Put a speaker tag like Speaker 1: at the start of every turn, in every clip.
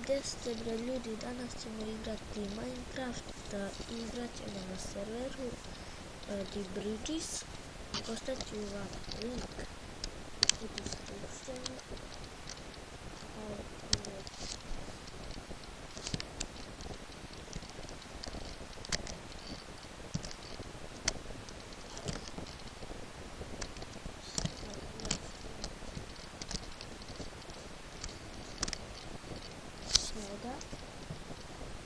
Speaker 1: Gdje ste bre ljudi, danas ćemo igrati Minecraft, igrat ćemo na serveru The Bridges, ostaću vam link u descriptionu.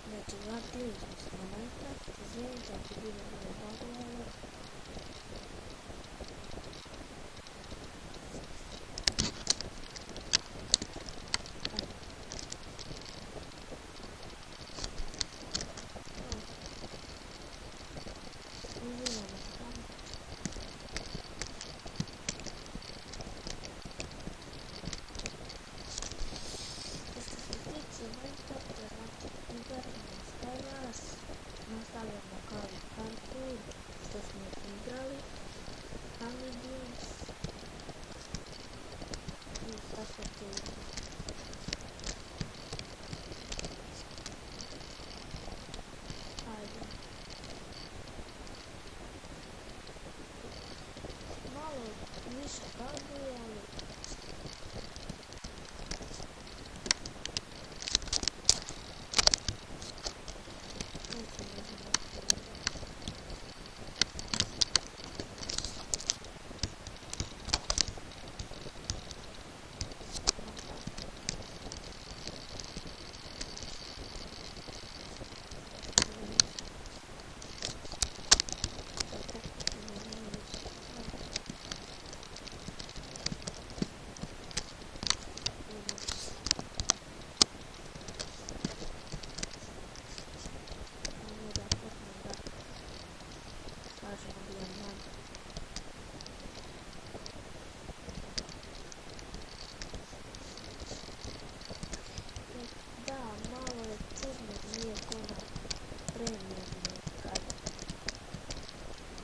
Speaker 1: Znači, vratili smo se na Minecraft, izvijenite ako bilo bagovalo. Uzimamo tamo. Što se tiče Minecrafta, nastavljamo kao i parkour što smo igrali, Hamidians i tako to. Ajde. Malo više baguje, ali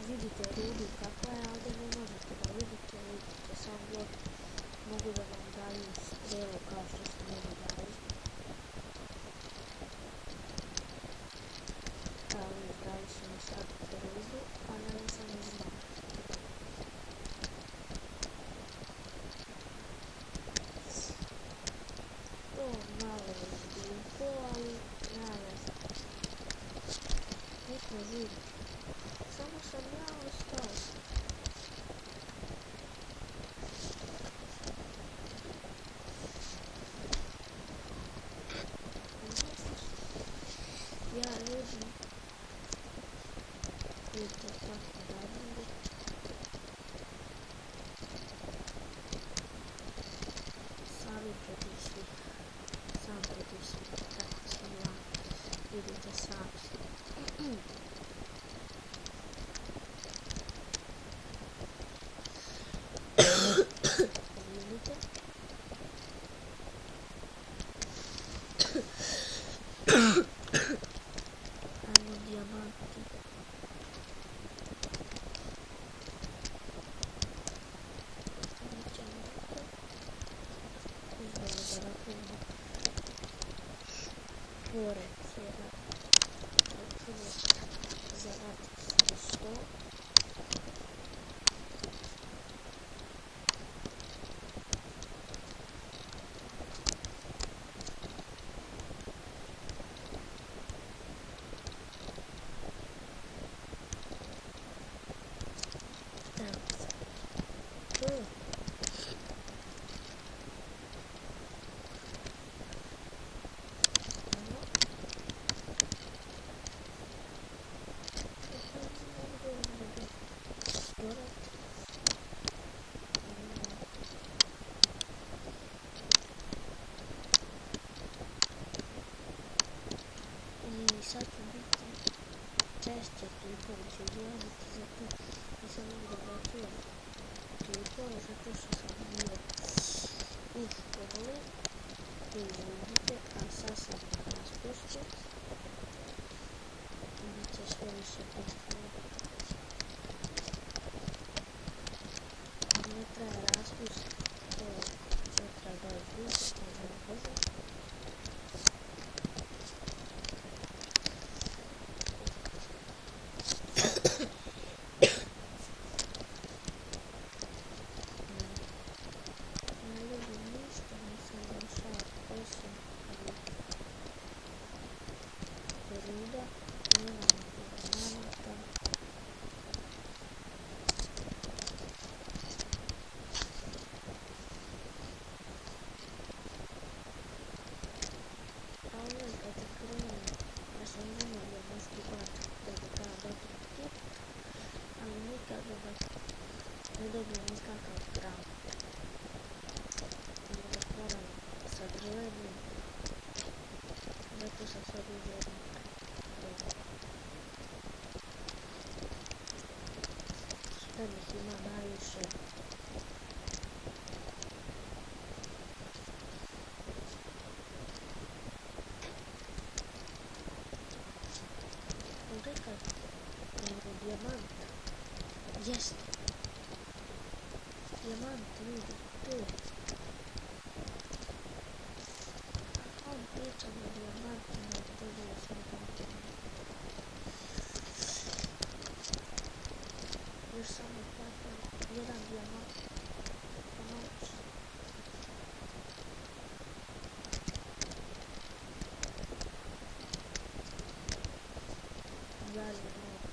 Speaker 1: vidite rudu kakva je, ovdje ne možete da vidite, vidite sam blok, mogu da vam daju strelu kao što su meni dali. Kao i dali su mi sad rudu, a ja nisam znao. To malo je glupo, ali nema veze. Mi smo živi. Samo sam ja ostao. Ja ljudi, vidite kako radimo. Sami protiv svih. Sam protiv svih. Tako sam ja. Vidite sami. Ajmo dijamanti. Uzmemo da računamo. Tvorac jedan. Računamo zaradi za 100. Sad ću biti češće klipove ću izgledati, zato nisam mogu da čujem klipove, zato što sam bio u školi, izvinite, a sad sam na raspustu i bit će sve više klipova. Ne traje raspust, to ne traje baš dugo, ne znam brzo. Čekaj, dijamant. Jeste. Dijamant, ljudi, tu je. On priča o dijamantima, dobio sam dijamant. Još samo jedan dijamant. Noć. Dalje noć.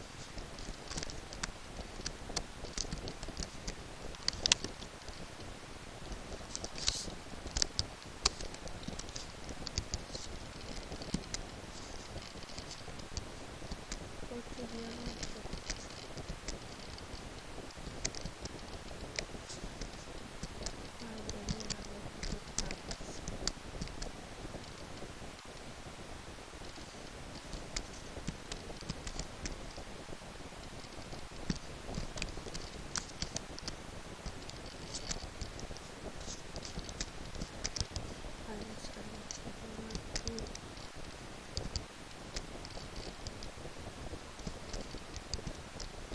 Speaker 1: Hoću dijamante. Ajde, nema nekih tablica. Ajde, sad neki dijamanti.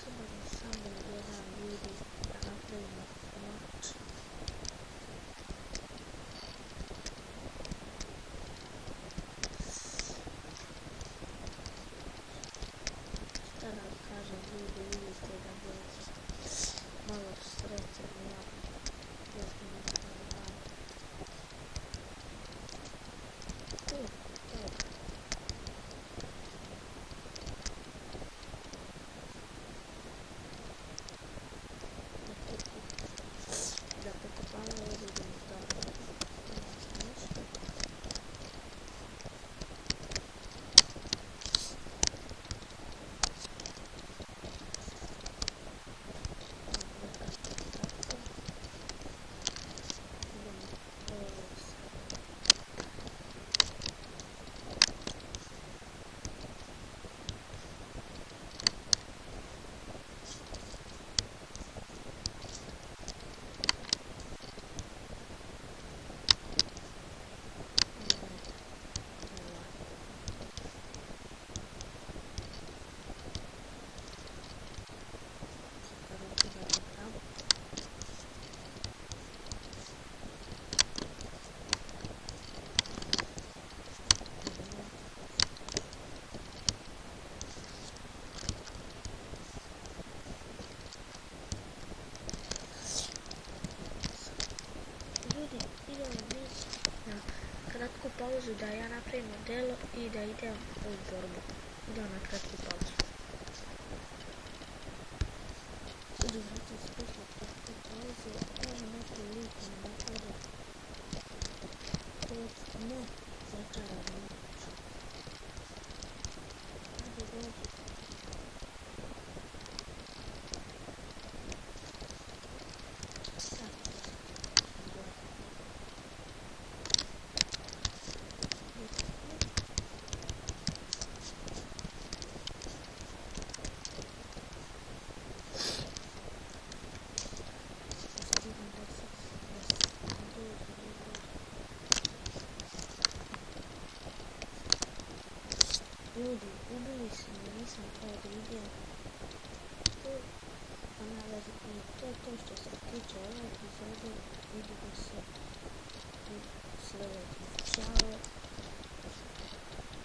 Speaker 1: Treba mi samo jedan ljudi da napravimo noć. Šta da vam kažem ljudi, vidite da budete malo srećeni, ja još nisam dan. Tu, evo. Da pokopamo i vidimo da nema ništa. Ljudi, idemo mi na kratku pauzu da ja napravim modelo i da idem u borbu. Idemo na kratku pauzu. Ljudi, znači spusla kratku pauzu, evo neki lik mi napada. Ne, začarano noć. Ajde, dođi. Sad. Ljudi, ubili su me, nisam kao da idem. To je to što se tiče ove epizode. Vidimo se u sljedećem. Ćao.